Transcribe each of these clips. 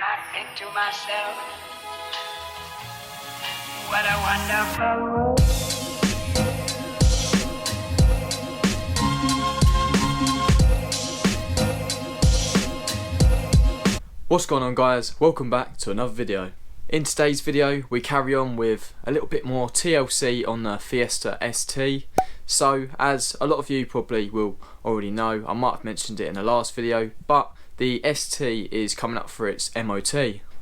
I think to myself, what a wonderful world. What's going on, guys? Welcome back to another video. In today's video we carry on with a little bit more TLC on the Fiesta ST. So as a lot of you probably will already know, I might have mentioned it in the last video, but the ST is coming up for its MOT.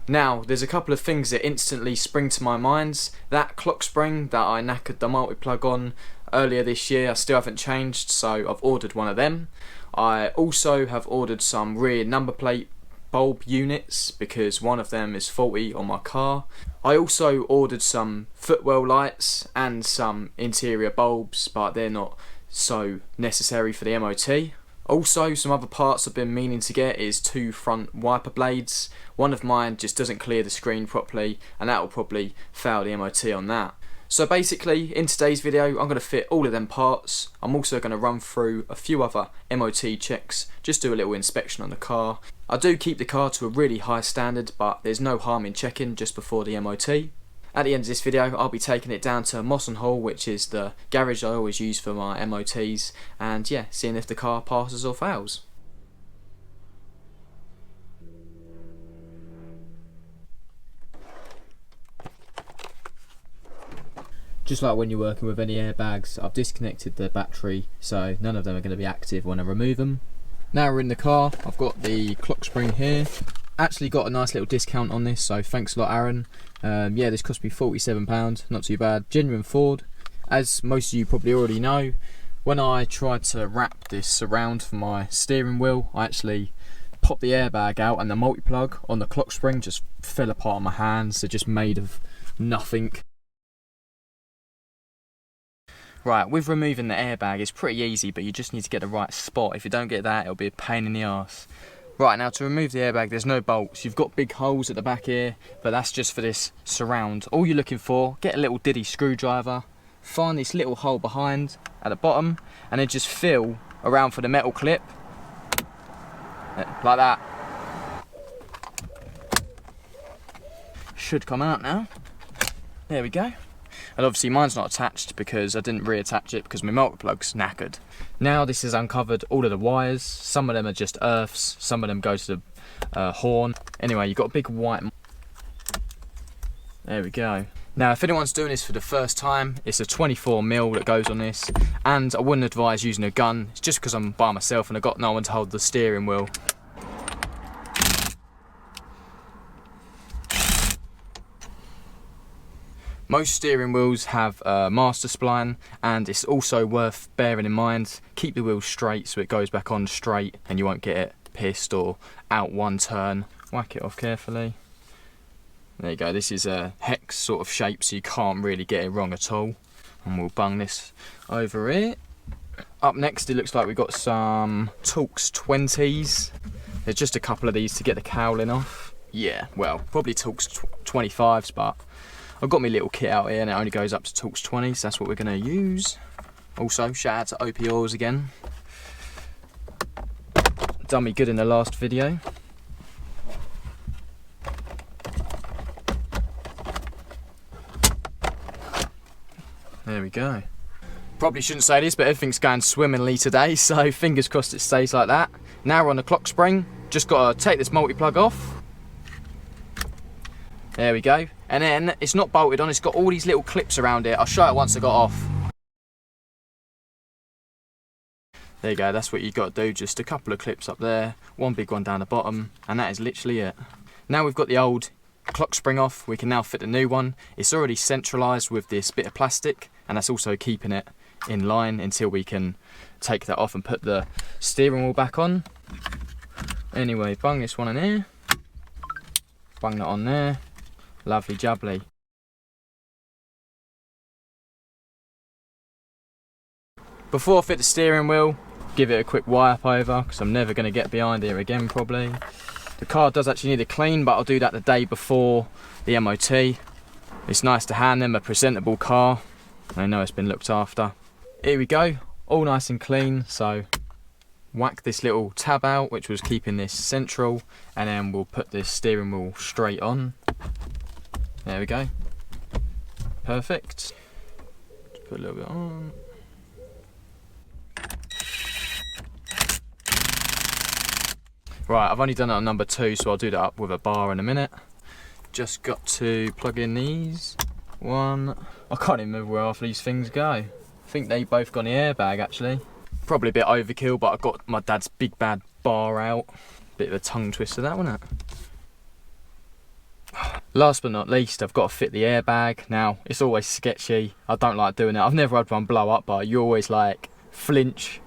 Now there's a couple of things that instantly spring to my mind. That clock spring that I knackered the multi-plug on earlier this year, I still haven't changed, so I've ordered one of them. I also have ordered some rear number plate bulb units because one of them is faulty on my car. I also ordered some Footwell lights and some interior bulbs, but they're not so necessary for the MOT. Also, some other parts I've been meaning to get is 2 front wiper blades. One of mine just doesn't clear the screen properly, and that will probably fail the MOT on that. So basically, in today's video, I'm going to fit all of them parts. I'm also going to run through a few other MOT checks, just do a little inspection on the car. I do keep the car to a really high standard, but there's no harm in checking just before the MOT. At the end of this video, I'll be taking it down to Moss & Hall, which is the garage I always use for my MOTs, and yeah, seeing if the car passes or fails. Just like when you're working with any airbags, I've disconnected the battery, so none of them are going to be active when I remove them. Now we're in the car, I've got the clock spring here. Actually got a nice little discount on this, so thanks a lot, Aaron. Yeah, this cost me £47, not too bad. Genuine Ford. As most of you probably already know, when I tried to wrap this around for my steering wheel, I actually popped the airbag out and the multi-plug on the clock spring just fell apart on my hands. They're just made of nothing. Right, with removing the airbag, it's pretty easy, but you just need to get the right spot. If you don't get that, it'll be a pain in the arse. Right, now to remove the airbag, there's no bolts. You've got big holes at the back here, but that's just for this surround. All you're looking for, get a little diddy screwdriver, find this little hole behind at the bottom, and then just feel around for the metal clip, like that. Should come out now. There we go. And obviously mine's not attached because I didn't reattach it because my multi-plug's knackered. Now this has uncovered all of the wires. Some of them are just earths, some of them go to the horn. Anyway, you've got a big white... There we go. Now if anyone's doing this for the first time, it's a 24mm that goes on this, and I wouldn't advise using a gun. It's just because I'm by myself and I've got no one to hold the steering wheel. Most steering wheels have a master spline, and it's also worth bearing in mind, keep the wheel straight so it goes back on straight and you won't get it pissed or out one turn. Whack it off carefully. There you go, this is a hex sort of shape so you can't really get it wrong at all. And we'll bung this over here. Up next it looks like we've got some Torx 20s. There's just a couple of these to get the cowling off. Yeah, well, probably Torx 25s, but I've got my little kit out here and it only goes up to Torx 20s, so that's what we're going to use. Also, shout out to OP Oils again. Done me good in the last video. There we go. Probably shouldn't say this, but everything's going swimmingly today, so fingers crossed it stays like that. Now we're on the clock spring, just got to take this multi-plug off. There we go. And then it's not bolted on, it's got all these little clips around it. I'll show it once I got off. There you go, that's what you've got to do. Just a couple of clips up there, one big one down the bottom, and that is literally it. Now we've got the old clock spring off, we can now fit the new one. It's already centralised with this bit of plastic, and that's also keeping it in line until we can take that off and put the steering wheel back on. Anyway, bung this one in here. Bung that on there. Lovely jubbly. Before I fit the steering wheel, give it a quick wipe over because I'm never going to get behind here again probably. The car does actually need a clean, but I'll do that the day before the MOT. It's nice to hand them a presentable car. They know it's been looked after. Here we go, all nice and clean, so whack this little tab out, which was keeping this central, and then we'll put this steering wheel straight on. There we go. Perfect. Just put a little bit on. Right, I've only done it on number 2, so I'll do that up with a bar in a minute. Just got to plug in these. One. I can't even remember where half these things go. I think they both got in the airbag actually. Probably a bit overkill, but I got my dad's big bad bar out. Bit of a tongue twister that, wasn't it? Last but not least, I've got to fit the airbag. Now, it's always sketchy. I don't like doing it. I've never had one blow up, but you always like flinch.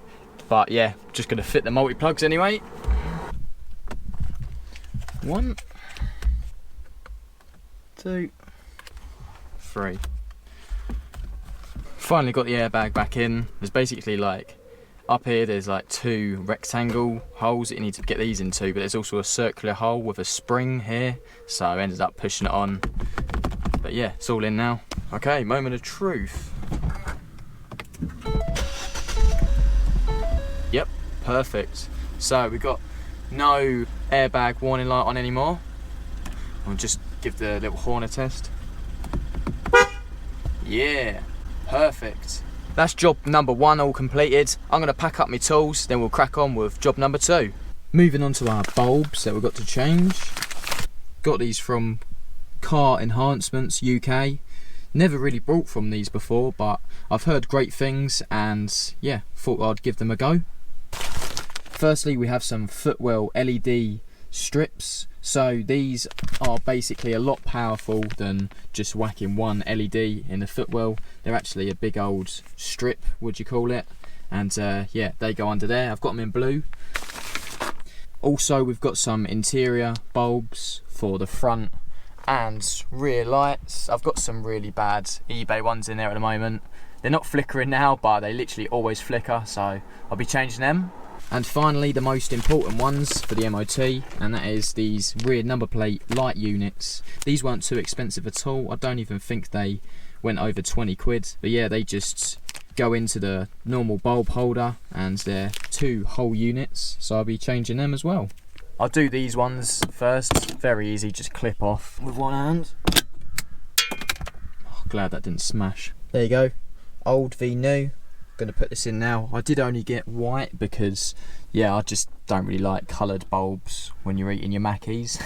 But yeah, just gonna fit the multi-plugs anyway. 1, 2, 3. Finally got the airbag back in. There's basically like, up here there's like 2 rectangle holes that you need to get these into, but there's also a circular hole with a spring here, so I ended up pushing it on. But yeah, it's all in now. Okay, moment of truth. Yep, perfect. So we got no airbag warning light on anymore. I'll just give the little horn a test. Yeah, perfect. That's job number 1 all completed. I'm going to pack up my tools, then we'll crack on with job number 2. Moving on to our bulbs that we've got to change. Got these from Car Enhancements UK. Never really bought from these before, but I've heard great things and yeah, thought I'd give them a go. Firstly, we have some Footwell LED strips. So these are basically a lot powerful than just whacking one LED in the Footwell. They're actually a big old strip, would you call it? And yeah, they go under there. I've got them in blue. Also, we've got some interior bulbs for the front and rear lights. I've got some really bad eBay ones in there at the moment. They're not flickering now, but they literally always flicker, so I'll be changing them. And finally, the most important ones for the MOT, and that is these rear number plate light units. These weren't too expensive at all. I don't even think they went over 20 quid. But yeah, they just go into the normal bulb holder, and they're 2 whole units, so I'll be changing them as well. I'll do these ones first. Very easy, just clip off with one hand. Oh, glad that didn't smash. There you go, old v new. Going to put this in now. I did only get white because yeah, I just don't really like coloured bulbs when you're eating your Mackies.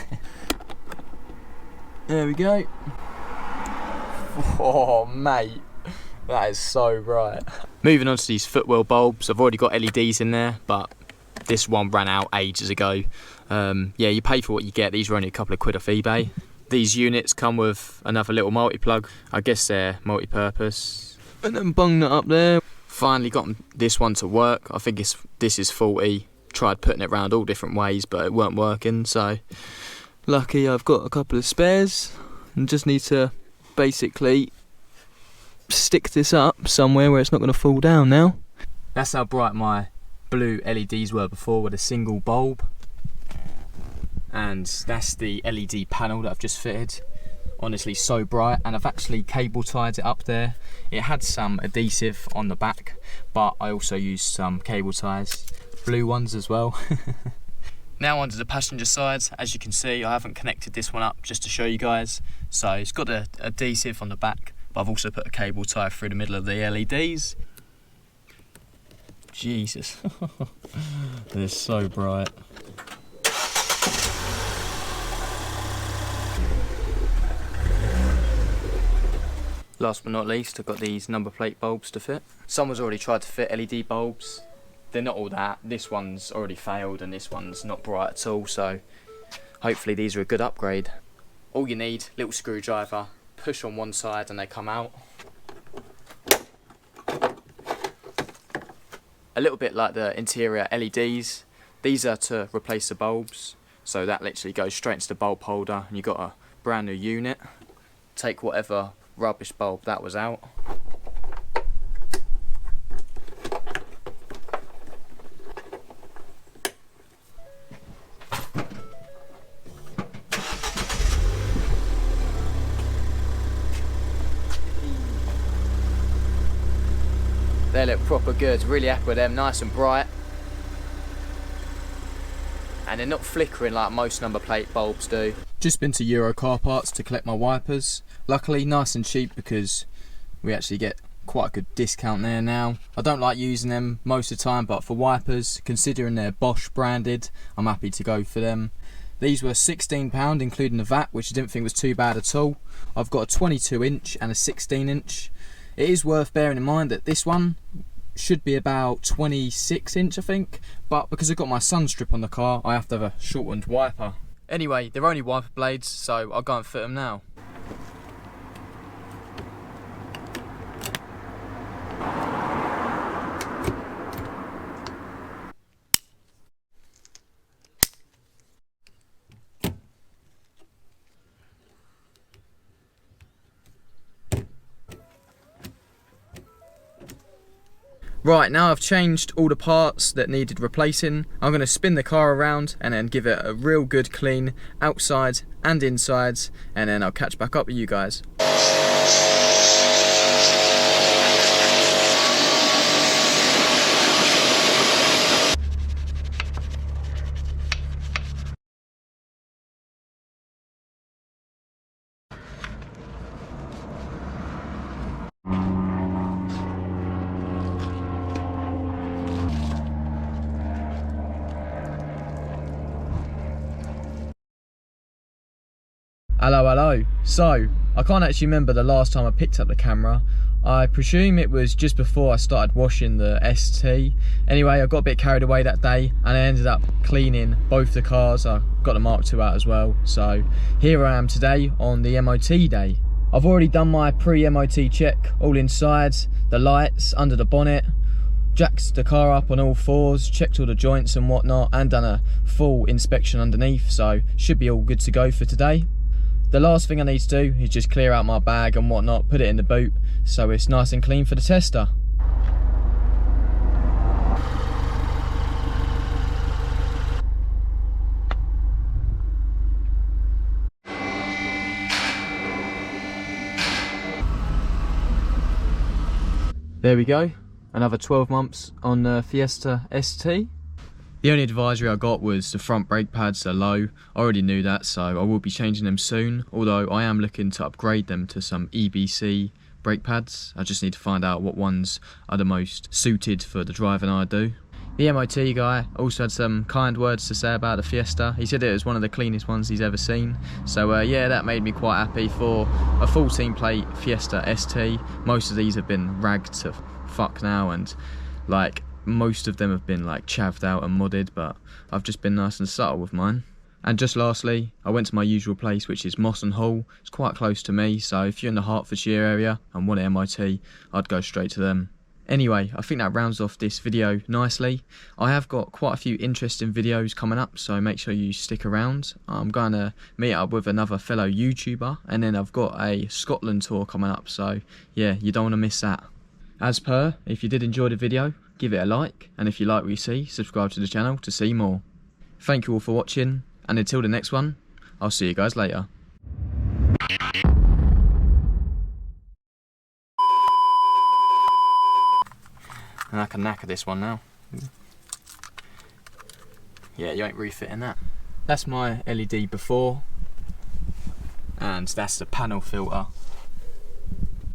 There we go. Oh mate, that is so bright. Moving on to these Footwell bulbs. I've already got LEDs in there, but this one ran out ages ago. Yeah, you pay for what you get. These were only a couple of quid off eBay. These units come with another little multi-plug. I guess they're multi-purpose. And then bung that up there. Finally got this one to work. I think this is faulty. Tried putting it around all different ways, but it weren't working. So lucky I've got a couple of spares and just need to basically stick this up somewhere where it's not going to fall down now. That's how bright my blue LEDs were before with a single bulb. And that's the LED panel that I've just fitted. Honestly, so bright, and I've actually cable tied it up there. It had some adhesive on the back, but I also used some cable ties, blue ones as well. Now onto the passenger side. As you can see, I haven't connected this one up just to show you guys. So it's got the adhesive on the back, but I've also put a cable tie through the middle of the LEDs. Jesus, they're so bright. Last but not least, I've got these number plate bulbs to fit. Someone's already tried to fit LED bulbs. They're not all that. This one's already failed and this one's not bright at all, so hopefully these are a good upgrade. All you need, little screwdriver, push on one side and they come out. A little bit like the interior LEDs. These are to replace the bulbs, so that literally goes straight into the bulb holder and you've got a brand new unit. Take whatever rubbish bulb that was out. They look proper good, really happy with them, nice and bright. and they're not flickering like most number plate bulbs do. Just been to Euro Car Parts to collect my wipers. Luckily nice and cheap because we actually get quite a good discount there now. I don't like using them most of the time, but for wipers, considering they're Bosch branded, I'm happy to go for them. These were £16 including the VAT, which I didn't think was too bad at all. I've got a 22 inch and a 16 inch. It is worth bearing in mind that this one should be about 26 inch I think, but because I've got my sun strip on the car, I have to have a shortened wiper. Anyway, they're only wiper blades, so I'll go and fit them now. Right, now I've changed all the parts that needed replacing. I'm going to spin the car around and then give it a real good clean outside and insides, and then I'll catch back up with you guys. Hello. So, I can't actually remember the last time I picked up the camera. I presume it was just before I started washing the ST. Anyway, I got a bit carried away that day and I ended up cleaning both the cars. I got the Mark II out as well. So, here I am today on the MOT day. I've already done my pre-MOT check, all inside, the lights, under the bonnet, jacked the car up on all fours, checked all the joints and whatnot, and done a full inspection underneath, so should be all good to go for today. The last thing I need to do is just clear out my bag and whatnot, put it in the boot so it's nice and clean for the tester. There we go, another 12 months on the Fiesta ST. The only advisory I got was the front brake pads are low. I already knew that, so I will be changing them soon, although I am looking to upgrade them to some EBC brake pads. I just need to find out what ones are the most suited for the driving I do. The MOT guy also had some kind words to say about the Fiesta. He said it was one of the cleanest ones he's ever seen. So yeah, that made me quite happy for a 14 plate Fiesta ST. Most of these have been ragged to fuck now, and like most of them have been like chavved out and modded, but I've just been nice and subtle with mine. And just lastly, I went to my usual place, which is Moss and Hall. It's quite close to me, so if you're in the Hertfordshire area and want an MOT, I'd go straight to them. Anyway, I think that rounds off this video nicely. I have got quite a few interesting videos coming up, so make sure you stick around. I'm going to meet up with another fellow YouTuber, and then I've got a Scotland tour coming up, so yeah, you don't want to miss that. As per, if you did enjoy the video, give it a like, and if you like what you see, subscribe to the channel to see more. Thank you all for watching, and until the next one, I'll see you guys later. And I can knacker this one now. Yeah, you ain't refitting that. That's my LED before, and that's the panel filter.